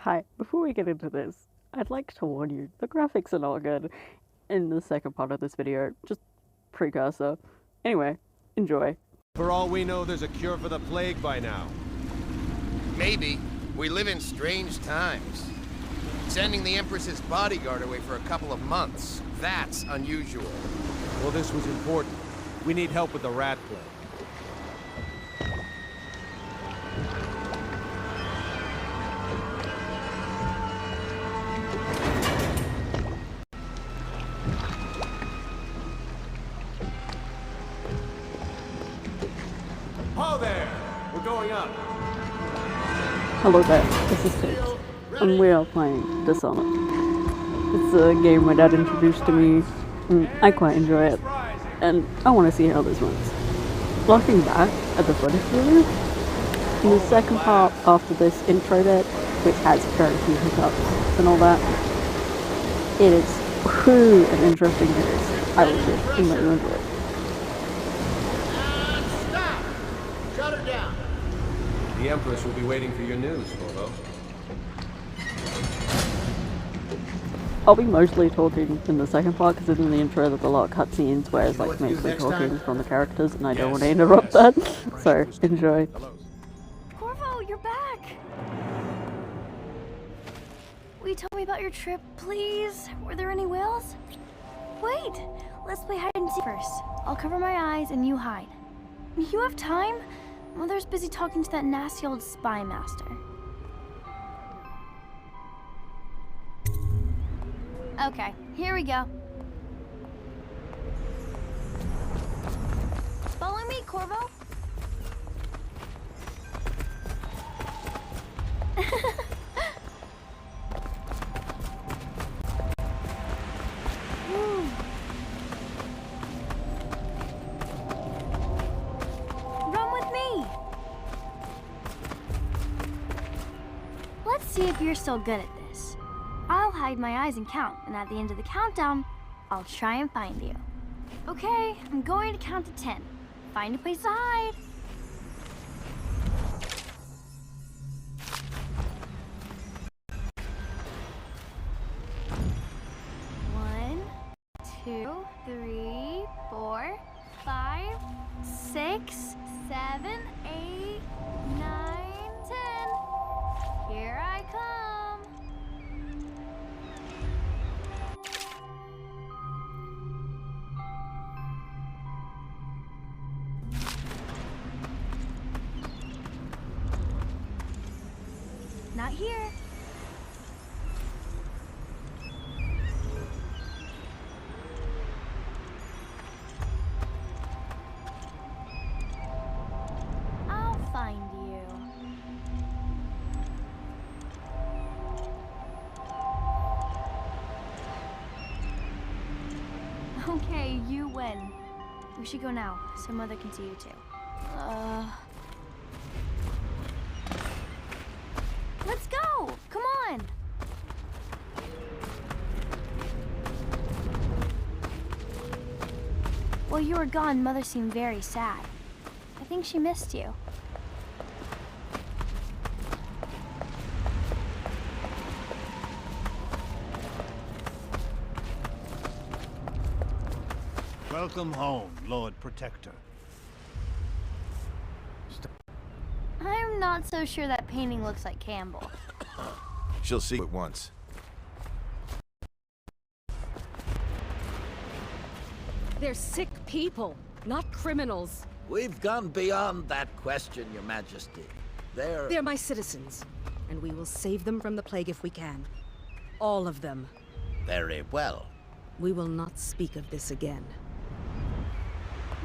Hi, before we get into this, I'd like to warn you, the graphics are not good in the second part of this video, just precursor. Anyway, enjoy. For all we know, there's a cure for the plague by now. Maybe. We live in strange times. Sending the Empress's bodyguard away for a couple of months, that's unusual. Well, this was important. We need help with the rat plague. Ho there! We're going up. Hello there, this is Hiccups, and we are playing Dishonored. It's a game my dad introduced to me, and I quite enjoy it, and I want to see how this runs. Looking back at the footage really, in the second part after this intro bit, which has very few hiccups and all that, it is an interesting series. I love it, and I enjoy it. The Empress will be waiting for your news, Bobo. I'll be mostly talking in the second part because in the intro there's a lot of cutscenes where it's like mostly talking from the characters and I don't want to interrupt that, so enjoy. Corvo, you're back! Will you tell me about your trip, please? Were there any whales? Wait, let's play hide and seek first. I'll cover my eyes and you hide. You have time? Mother's busy talking to that nasty old spy master. Okay, here we go. Follow me, Corvo. Run with me. Let's see if you're still good at this. I'll hide my eyes and count, and at the end of the countdown, I'll try and find you. Okay, I'm going to count to 10. Find a place to hide. One, 2, 3, 4, 5, 6, 7, 8, 9, 10. Here I come. Not here. I'll find you. Okay, you win. We should go now, so Mother can see you too. Let's go! Come on! While you were gone, Mother seemed very sad. I think she missed you. Welcome home, Lord Protector. I'm not so sure that painting looks like Campbell. She'll see it once. They're sick people, not criminals. We've gone beyond that question, Your Majesty. They're my citizens, and we will save them from the plague if we can. All of them. Very well. We will not speak of this again.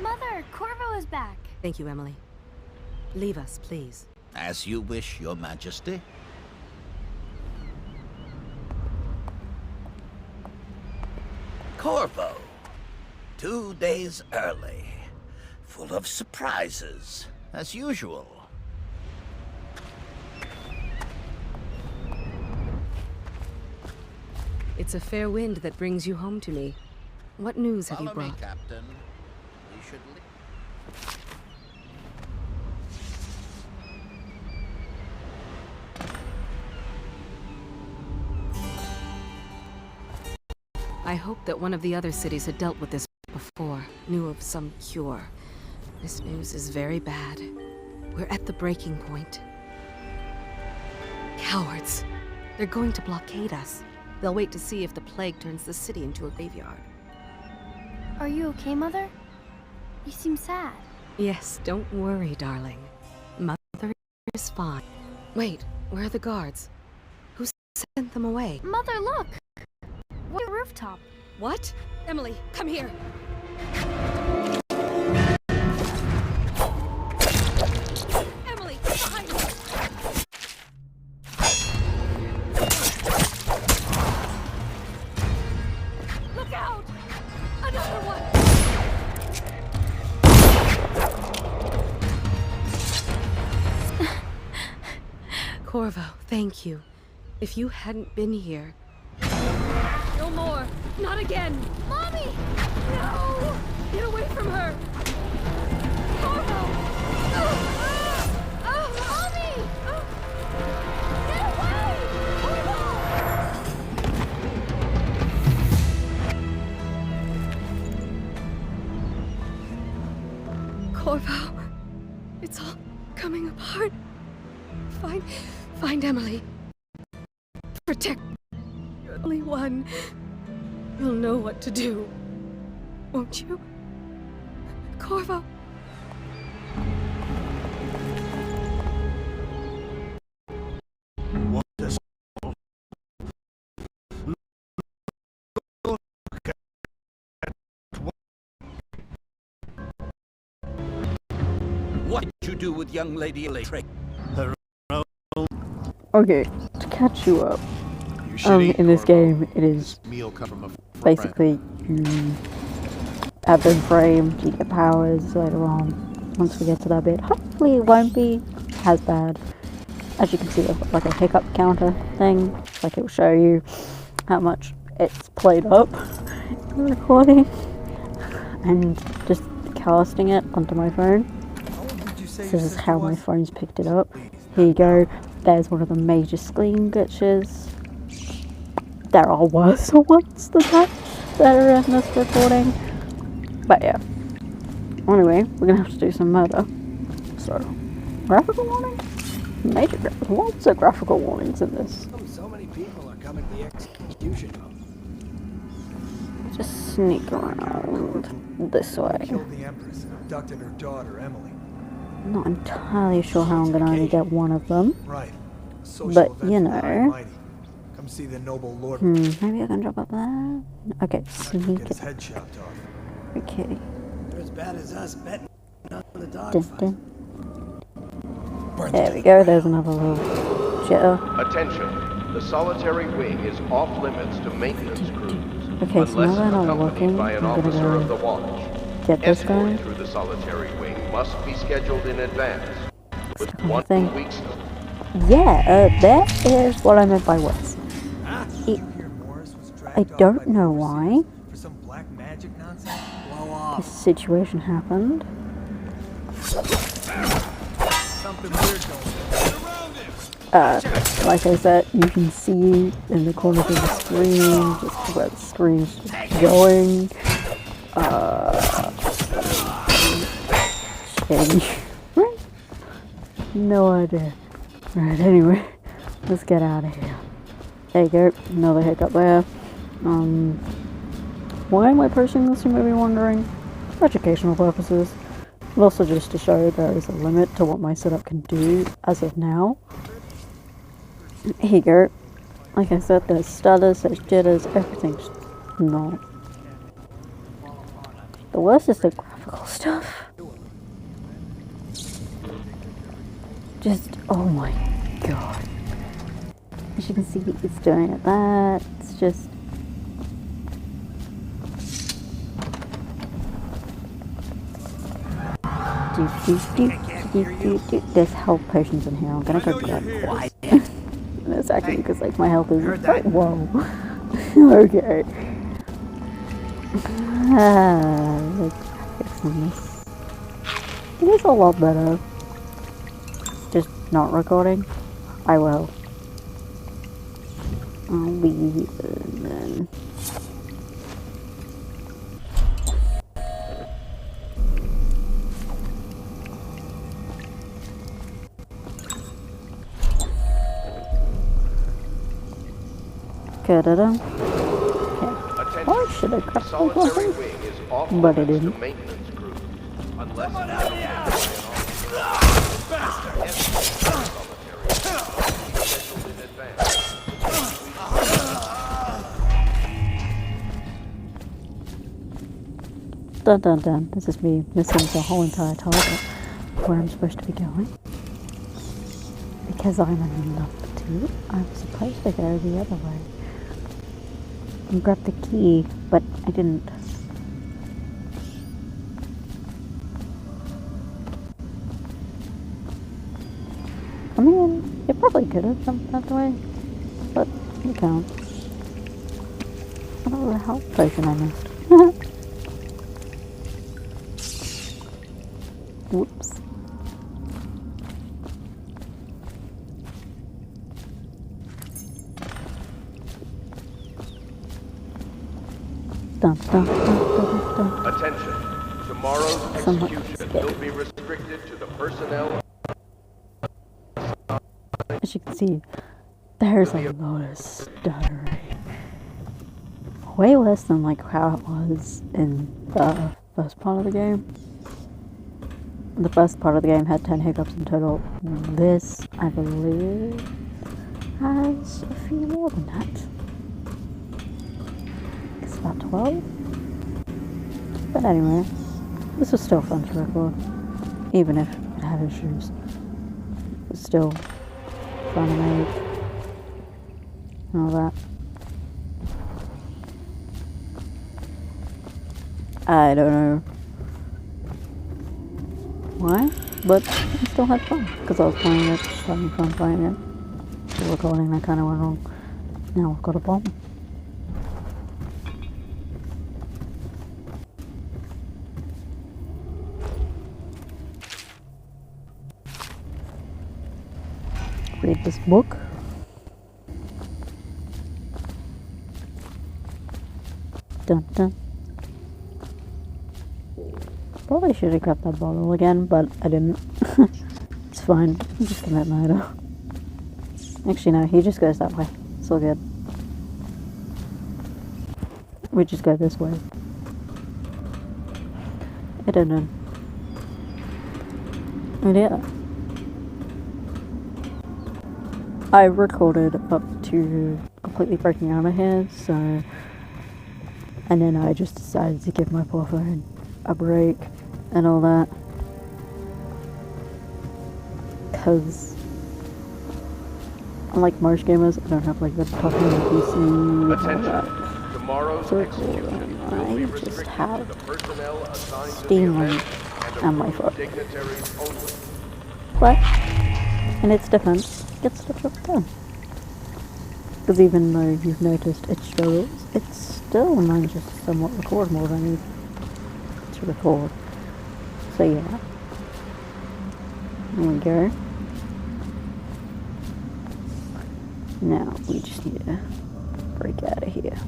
Mother, Corvo is back. Thank you, Emily. Leave us, please. As you wish, Your Majesty. Corvo. 2 days early. Full of surprises, as usual. It's a fair wind that brings you home to me. What news have you Follow me, brought? Captain. We should leave. I hoped that one of the other cities had dealt with this before, knew of some cure. This news is very bad. We're at the breaking point. Cowards. They're going to blockade us. They'll wait to see if the plague turns the city into a graveyard. Are you okay, Mother? You seem sad. Yes, don't worry, darling. Mother is fine. Wait, where are the guards? Who sent them away? Mother, look! We're on the rooftop. What? Emily, come here! Emily, behind me! Look out! Another one! Corvo, thank you. If you hadn't been here... No more! Not again! Mommy! No! Get away from her! Corvo! Mommy! Get away! Corvo, it's all coming apart. Find Emily. Protect. You're the only one. You'll know what to do. Won't you? Corvo. What is What did you do with young Lady Electric? Okay, to catch you up, You should eat, in this Corvo. game, it is Meal come from a friend. basically you have been framed, you get powers later on. Once we get to that bit, hopefully it won't be as bad. As you can see, I've got like a hiccup counter thing, like it will show you how much it's played up in the recording, and just casting it onto my phone. This is how my phone's picked it up. Here you go. There's one of the major screen glitches. There are worse ones than that are in this recording. But yeah. Anyway, we're gonna have to do some murder. So, graphical warning? Major graphical. Lots of graphical warnings in this. So many people are coming to the execution. Just sneak around this way. Killed the Empress and abducted her daughter, Emily. I'm not entirely sure how I'm gonna only get one of them. Right. Social But, event you for the know. High and Mighty. Come see the noble lord. Maybe I can jump up there? Okay, sneak Get his it. head chopped off. Okay. They're as bad as us betting on the Dun, dogfight. dun. There we go, there's another little jitter. Attention, the solitary wing is off limits to maintenance crews, Okay, so now unless they're not accompanied looking. by an I'm gonna officer of go the watch. get this guy. Escort through the solitary wing must be scheduled in advance, with Stuck on the 1 thing. week's Yeah, that is what I meant by words. Did you hear Morris was dragged I off don't by the know overseers why for some black magic nonsense? Blow this off. situation happened. Something weird going on. Like I said, you can see in the corners of the screen, just where the screen's just going. Shady. No idea. Right, anyway, let's get out of here. There you go, another hiccup there. Why am I posting this, you may be wondering? For educational purposes. But also just to show there is a limit to what my setup can do as of now. Here you go. Like I said, there's stutters, there's jitters, everything's not. The worst is the graphical stuff. Just, oh my god. As you can see, it's doing it that. It's just... There's health potions in here. I'm gonna go grab quiet in a second because like my health is quite whoa. Okay. Let's fix on this. It is a lot better. Just not recording. I will. I'll leave and then Could have done. Attention. Why should I grab the Solitary weapon? wing is off But it limits to didn't. maintenance crew. Unless scheduled in advance. Dun dun dun. This is me missing the whole entire target where I'm supposed to be going. Because I'm in number 2, I'm supposed to go the other way. And grab the key, but I didn't. I mean, you probably could have jumped that way, but you can't. I don't know how potion I missed. Whoops. Dun, dun, dun, dun, dun. Attention. Tomorrow's Somewhat execution scary. will be restricted to the personnel. As you can see, there's a lot of stuttering. Way less than like how it was in the first part of the game. The first part of the game had 10 hiccups in total. This, I believe, has a few more than that. It's about 12. But anyway, this was still fun to record. Even if it had issues. It was still fun to make. And all that. I don't know why, but I still had fun because I was playing it, having fun playing it. The recording that kind of went wrong. Now I've got a bomb. Read this book. Dun dun. Probably should have grabbed that bottle again, but I didn't. It's fine. I'm just commit murder. Actually, no, he just goes that way. It's all good. We just go this way. I don't know. And yeah. I recorded up to completely breaking out of here, so. And then I just decided to give my poor phone a break and all that. Because, unlike most gamers, I don't have like the top end PC and all that. Tomorrow's So execution will be I just restricted have to the personnel assigned to the Steam event on my phone. dignitaries only. But, in its defense, gets the job done. Because even though you've noticed it struggles, it still manages to somewhat record more than I need to record. So yeah. There we go. Now we just need to break out of here.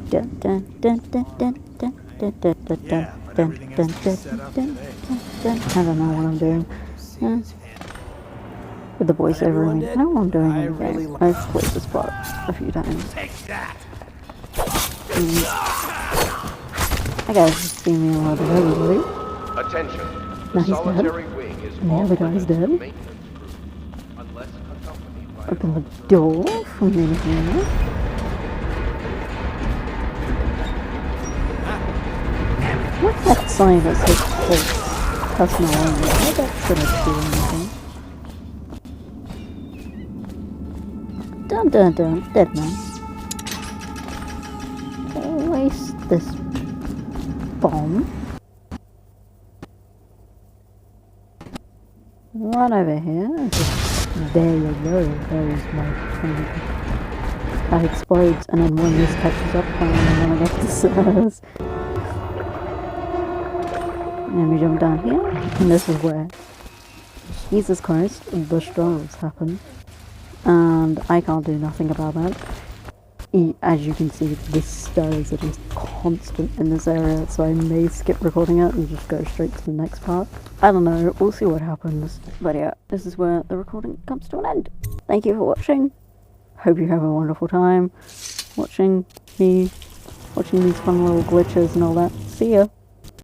Dun dun dun dun dun dun dun dun dun Yeah, but dun everything dun has to be dun set up dun today. dun. I don't know what I'm doing. With the voiceover, I mean, I know what I'm doing in the game. I've played this part a few times. I guys just see me a lot of everybody. Attention. Now The he's dead. solitary wing is And the off other guy's limits to dead. maintenance crew, unless accompanied by Open the door from in here. What's that sign that says quote, personal only? I that's gonna do anything. Dun dun dun, dead man. Waste this bomb. Run over here. There you go. There's my train. That explodes, and then when this catches up, I'm gonna get the stairs. And we jump down here, and this is where, Jesus Christ, the struggles happen. And I can't do nothing about that. As you can see, the stairs are just constant in this area, so I may skip recording it and just go straight to the next part. I don't know, we'll see what happens. But yeah, this is where the recording comes to an end. Thank you for watching. Hope you have a wonderful time watching these fun little glitches and all that. See ya.